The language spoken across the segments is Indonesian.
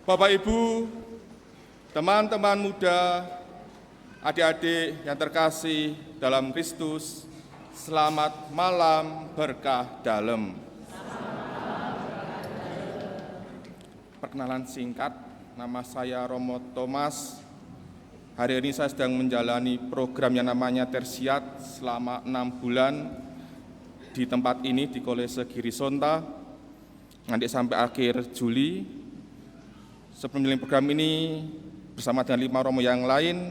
Bapak Ibu, teman-teman muda, adik-adik yang terkasih dalam Kristus, selamat malam berkah dalem. Perkenalan singkat, nama saya Romo Thomas. Hari ini saya sedang menjalani program yang namanya Tersiat selama 6 bulan di tempat ini di Kolese Girisonta, nanti sampai akhir Juli. Sebelum menjalani program ini bersama dengan 5 romo yang lain,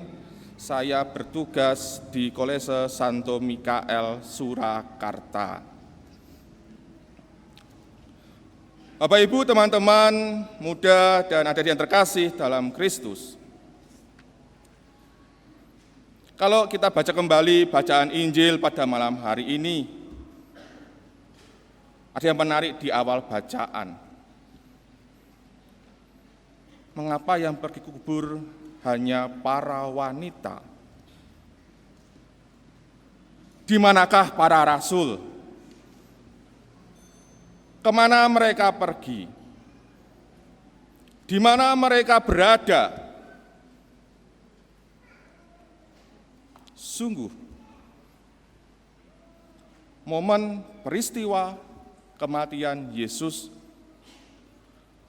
saya bertugas di Kolese Santo Mikael, Surakarta. Bapak Ibu, teman-teman muda dan adik-adik yang terkasih dalam Kristus. Kalau kita baca kembali bacaan Injil pada malam hari ini, ada yang menarik di awal bacaan. Mengapa yang pergi kubur hanya para wanita? Di manakah para rasul? Kemana mereka pergi? Di mana mereka berada? Sungguh, momen peristiwa kematian Yesus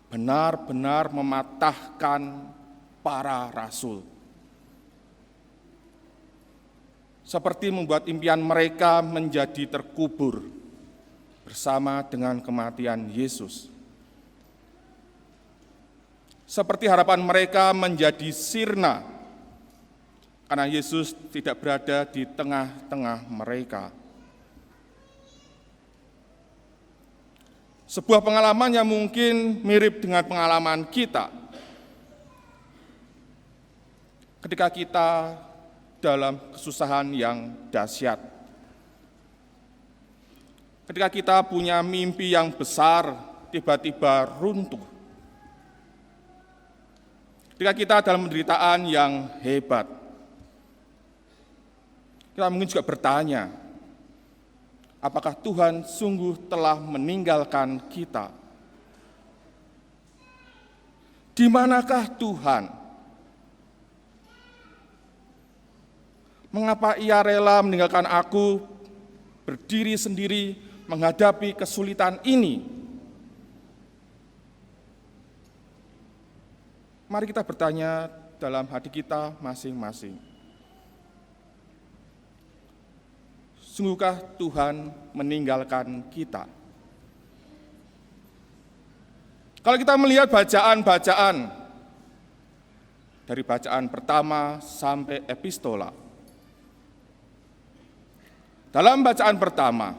benar-benar mematahkan para rasul. Seperti membuat impian mereka menjadi terkubur bersama dengan kematian Yesus. Seperti harapan mereka menjadi sirna karena Yesus tidak berada di tengah-tengah mereka. Sebuah pengalaman yang mungkin mirip dengan pengalaman kita ketika kita dalam kesusahan yang dahsyat. Ketika kita punya mimpi yang besar, tiba-tiba runtuh. Ketika kita dalam penderitaan yang hebat. Kita mungkin juga bertanya, apakah Tuhan sungguh telah meninggalkan kita? Di manakah Tuhan? Mengapa Ia rela meninggalkan aku berdiri sendiri menghadapi kesulitan ini? Mari kita bertanya dalam hati kita masing-masing. Sungguhkah Tuhan meninggalkan kita? Kalau kita melihat bacaan-bacaan, dari bacaan pertama sampai epistola. Dalam bacaan pertama,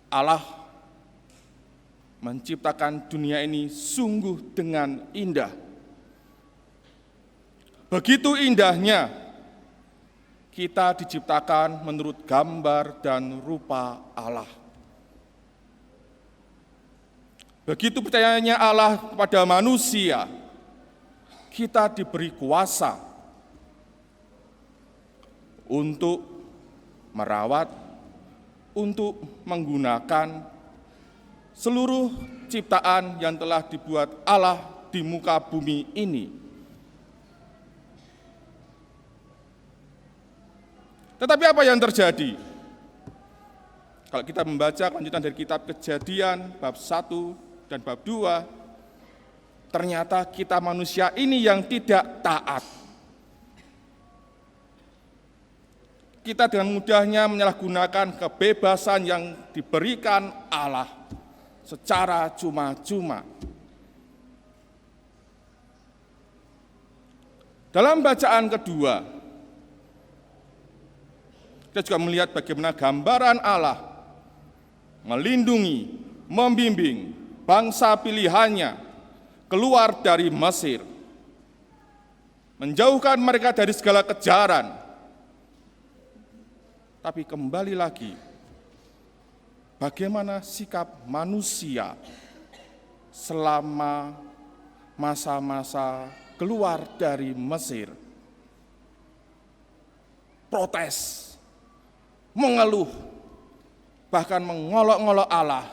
Allah menciptakan dunia ini sungguh dengan indah. Begitu indahnya, kita diciptakan menurut gambar dan rupa Allah. Begitu percayanya Allah kepada manusia, kita diberi kuasa untuk merawat, untuk menggunakan seluruh ciptaan yang telah dibuat Allah di muka bumi ini. Tetapi apa yang terjadi? Kalau kita membaca kelanjutan dari kitab Kejadian bab 1 dan bab 2, ternyata kita manusia ini yang tidak taat. Kita dengan mudahnya menyalahgunakan kebebasan yang diberikan Allah secara cuma-cuma. Dalam bacaan kedua, kita juga melihat bagaimana gambaran Allah melindungi, membimbing bangsa pilihannya keluar dari Mesir, menjauhkan mereka dari segala kejaran. Tapi kembali lagi, bagaimana sikap manusia selama masa-masa keluar dari Mesir? Protes, mengeluh, bahkan mengolok-ngolok Allah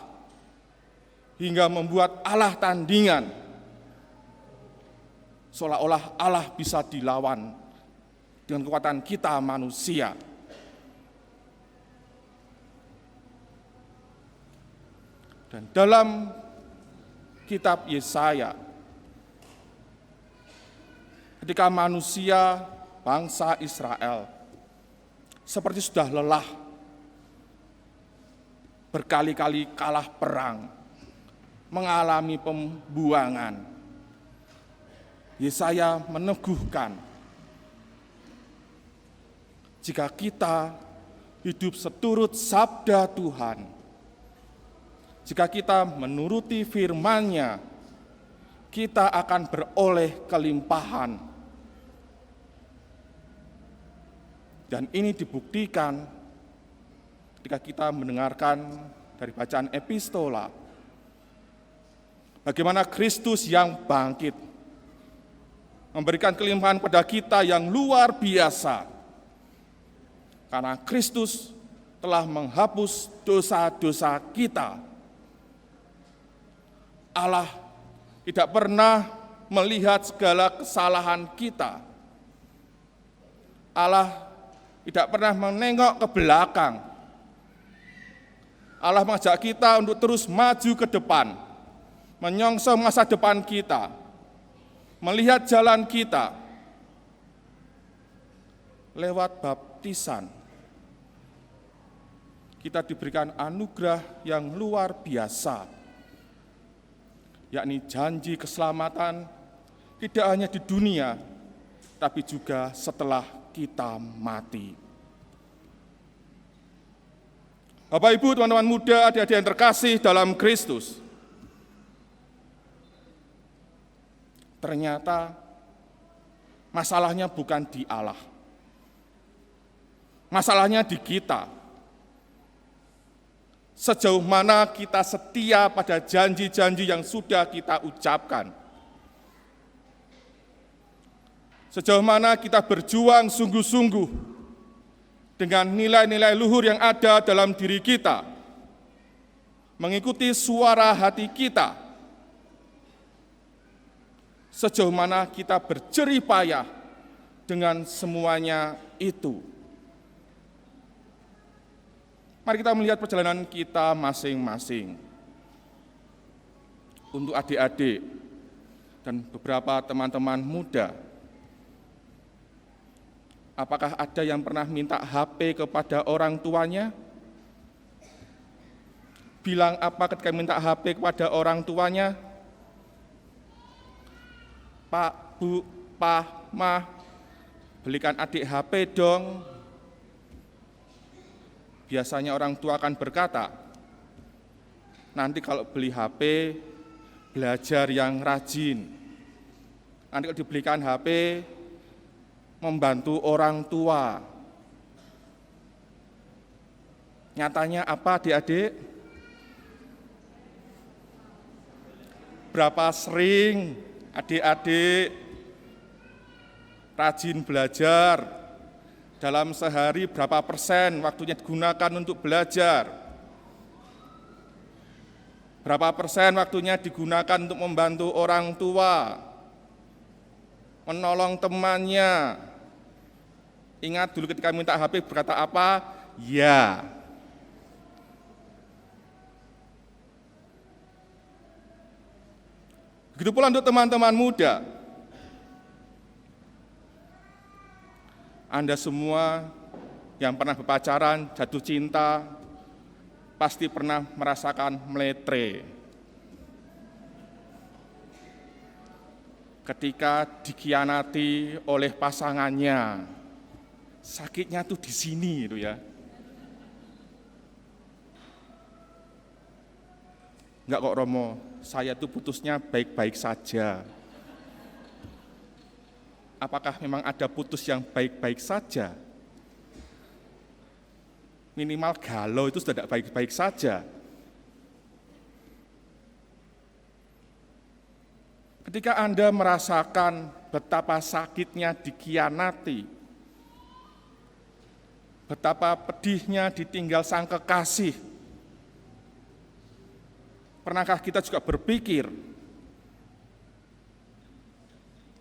hingga membuat Allah tandingan, seolah-olah Allah bisa dilawan dengan kekuatan kita manusia. Dan dalam kitab Yesaya, ketika manusia bangsa Israel seperti sudah lelah, berkali-kali kalah perang, mengalami pembuangan, Yesaya meneguhkan, jika kita hidup seturut sabda Tuhan, jika kita menuruti firman-Nya, kita akan beroleh kelimpahan. Dan ini dibuktikan ketika kita mendengarkan dari bacaan epistola, bagaimana Kristus yang bangkit memberikan kelimpahan pada kita yang luar biasa, karena Kristus telah menghapus dosa-dosa kita. Allah tidak pernah melihat segala kesalahan kita. Allah tidak pernah menengok ke belakang. Allah mengajak kita untuk terus maju ke depan, menyongsong masa depan kita, melihat jalan kita. Lewat baptisan, kita diberikan anugerah yang luar biasa, yakni janji keselamatan tidak hanya di dunia, tapi juga setelah kita mati. Bapak, Ibu, teman-teman muda, adik-adik yang terkasih dalam Kristus, ternyata masalahnya bukan di Allah, masalahnya di kita. Sejauh mana kita setia pada janji-janji yang sudah kita ucapkan. Sejauh mana kita berjuang sungguh-sungguh dengan nilai-nilai luhur yang ada dalam diri kita, mengikuti suara hati kita. Sejauh mana kita berjerih payah dengan semuanya itu. Mari kita melihat perjalanan kita masing-masing. Untuk adik-adik dan beberapa teman-teman muda, apakah ada yang pernah minta HP kepada orang tuanya? Bilang apa ketika minta HP kepada orang tuanya? Pak, Bu, Pak, Ma, belikan adik HP dong. Biasanya orang tua akan berkata, nanti kalau beli HP, belajar yang rajin. Nanti kalau dibelikan HP, membantu orang tua. Nyatanya apa, adik-adik? Berapa sering adik-adik rajin belajar? Dalam sehari berapa persen waktunya digunakan untuk belajar? Berapa persen waktunya digunakan untuk membantu orang tua, menolong temannya? Ingat dulu ketika minta HP berkata apa? Ya. Begitu pula untuk teman-teman muda. Anda semua yang pernah berpacaran, jatuh cinta, pasti pernah merasakan meletre. Ketika dikhianati oleh pasangannya, sakitnya tuh di sini itu ya. Enggak kok Romo, saya tuh putusnya baik-baik saja. Apakah memang ada putus yang baik-baik saja? Minimal galau itu sudah tidak baik-baik saja. Ketika Anda merasakan betapa sakitnya dikhianati, betapa pedihnya ditinggal sang kekasih, Pernahkah kita juga berpikir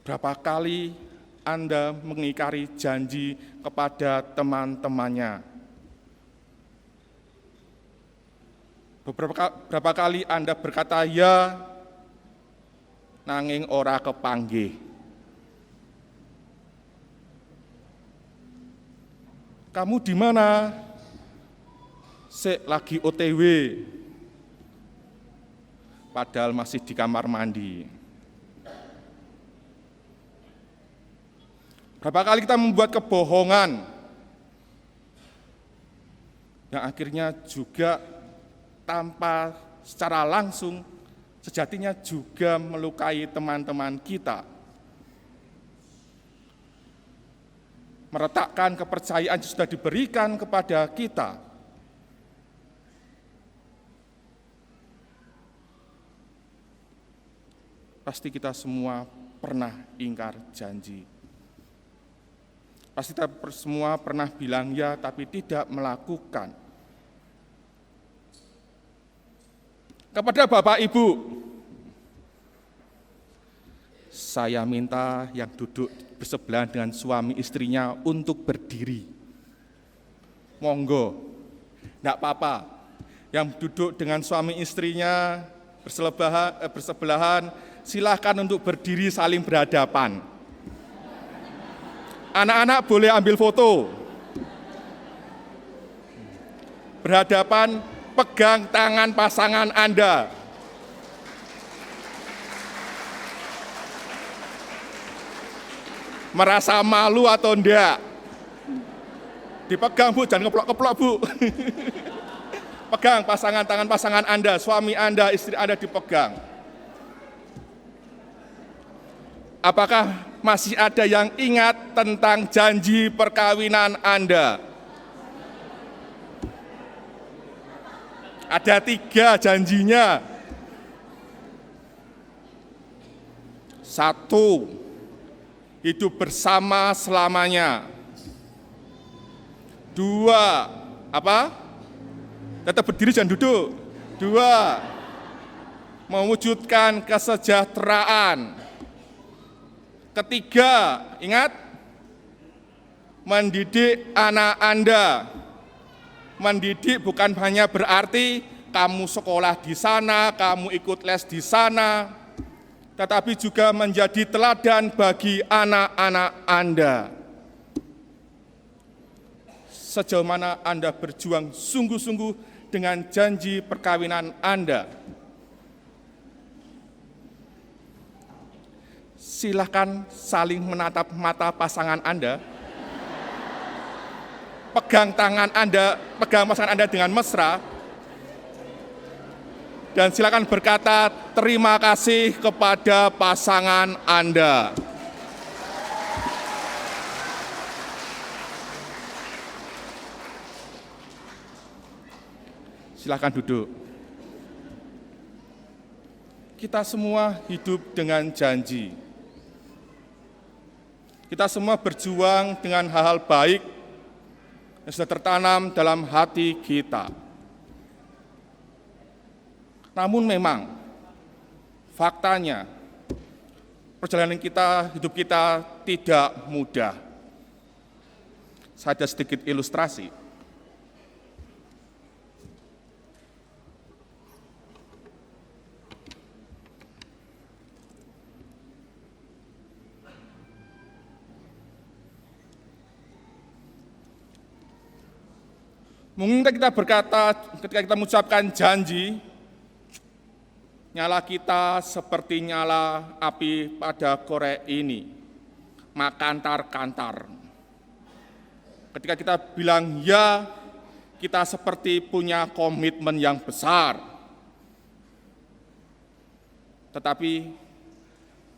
berapa kali Anda mengingkari janji kepada teman-temannya? Berapa kali Anda berkata ya, nanging ora kepanggih? Kamu di mana? Sik lagi OTW. Padahal masih di kamar mandi. Berapa kali kita membuat kebohongan yang akhirnya juga tanpa secara langsung sejatinya juga melukai teman-teman kita. Meretakkan kepercayaan yang sudah diberikan kepada kita. Pasti kita semua pernah ingkar janji. Pasti kita semua pernah bilang ya tapi tidak melakukan. Kepada Bapak Ibu, saya minta yang duduk bersebelahan dengan suami istrinya untuk berdiri. Monggo, enggak apa-apa. Yang duduk dengan suami istrinya bersebelahan, silakan untuk berdiri saling berhadapan. Anak-anak boleh ambil foto. Berhadapan, pegang tangan pasangan Anda. Merasa malu atau enggak? Dipegang Bu, jangan keplok-keplok Bu. Pegang tangan pasangan Anda, suami Anda, istri Anda dipegang. Apakah masih ada yang ingat tentang janji perkawinan Anda? Ada 3 janjinya. 1, hidup bersama selamanya. 2, apa? Tetap berdiri jangan duduk. 2, mewujudkan kesejahteraan. 3, ingat, mendidik anak Anda. Mendidik bukan hanya berarti kamu sekolah di sana, kamu ikut les di sana, tetapi juga menjadi teladan bagi anak-anak Anda. Sejauh mana Anda berjuang sungguh-sungguh dengan janji perkawinan Anda. Silakan saling menatap mata pasangan Anda. Pegang pasangan Anda dengan mesra, dan silakan berkata terima kasih kepada pasangan Anda. Silakan duduk. Kita semua hidup dengan janji. Kita semua berjuang dengan hal-hal baik yang sudah tertanam dalam hati kita. Namun memang, faktanya, perjalanan hidup kita tidak mudah. Saya ada sedikit ilustrasi. Mungkin ketika kita mengucapkan janji, nyala kita seperti nyala api pada korek ini, makantar-kantar. Ketika kita bilang ya, kita seperti punya komitmen yang besar. Tetapi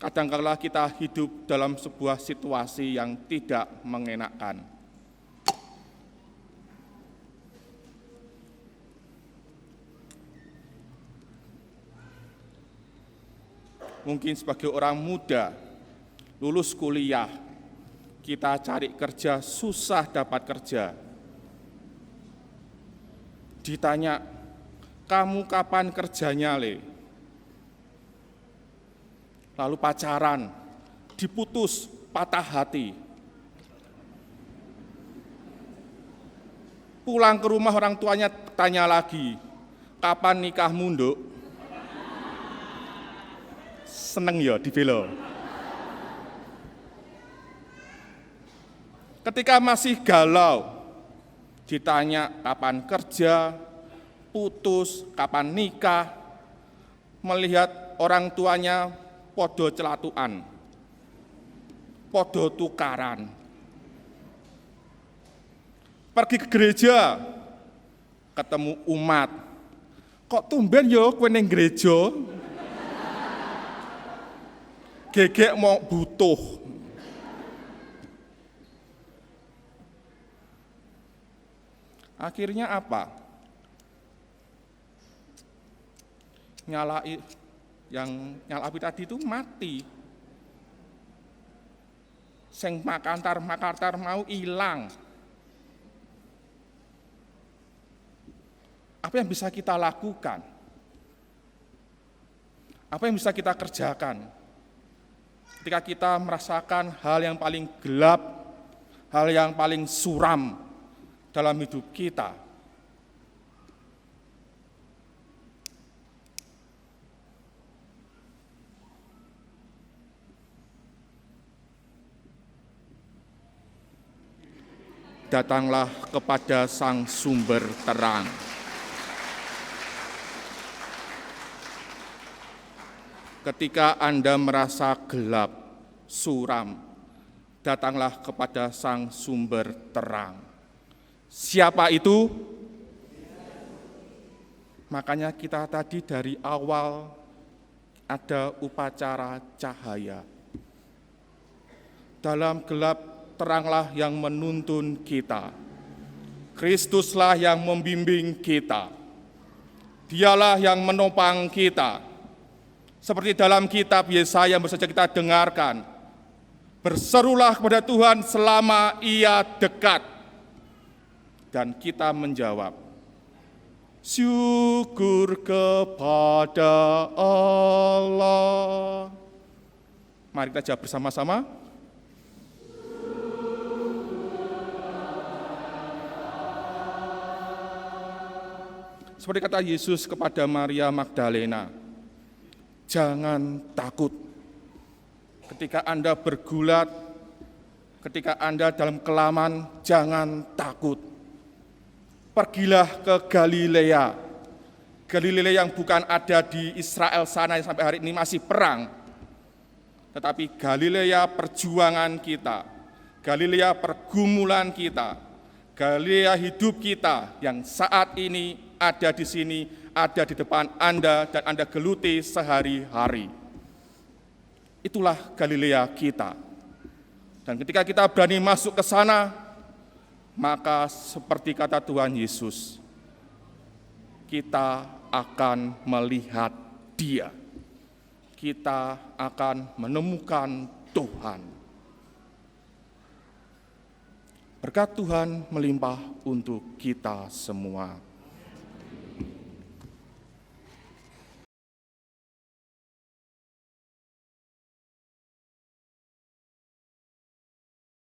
kadang-kala kita hidup dalam sebuah situasi yang tidak mengenakkan. Mungkin sebagai orang muda, lulus kuliah, kita cari kerja, susah dapat kerja. Ditanya, kamu kapan kerjanya, Le? Lalu pacaran, diputus, patah hati. Pulang ke rumah orang tuanya tanya lagi, kapan nikahmu, Nduk? Seneng ya dibela. Ketika masih galau, ditanya kapan kerja, putus, kapan nikah, melihat orang tuanya podo celatuan, podo tukaran. Pergi ke gereja, ketemu umat. Kok tumben yo kowe ning gereja? Gegek mau butuh. Akhirnya apa? Yang nyalapi tadi itu mati. Sing makantar mau hilang. Apa yang bisa kita lakukan? Apa yang bisa kita kerjakan? Ketika kita merasakan hal yang paling gelap, hal yang paling suram dalam hidup kita. Datanglah kepada Sang Sumber Terang. Ketika Anda merasa gelap, suram, datanglah kepada Sang Sumber Terang. Siapa itu? Makanya kita tadi dari awal ada upacara cahaya. Dalam gelap teranglah yang menuntun kita. Kristuslah yang membimbing kita. Dialah yang menopang kita. Seperti dalam kitab Yesaya yang baru saja kita dengarkan. Berserulah kepada Tuhan selama Ia dekat. Dan kita menjawab, syukur kepada Allah. Mari kita jawab bersama-sama. Seperti kata Yesus kepada Maria Magdalena, jangan takut. Ketika Anda bergulat, ketika Anda dalam kelaman, jangan takut. Pergilah ke Galilea. Galilea yang bukan ada di Israel sana yang sampai hari ini masih perang. Tetapi Galilea perjuangan kita, Galilea pergumulan kita, Galilea hidup kita yang saat ini ada di sini, ada di depan Anda dan Anda geluti sehari-hari. Itulah Galilea kita. Dan ketika kita berani masuk ke sana, maka seperti kata Tuhan Yesus, kita akan melihat Dia. Kita akan menemukan Tuhan. Berkat Tuhan melimpah untuk kita semua.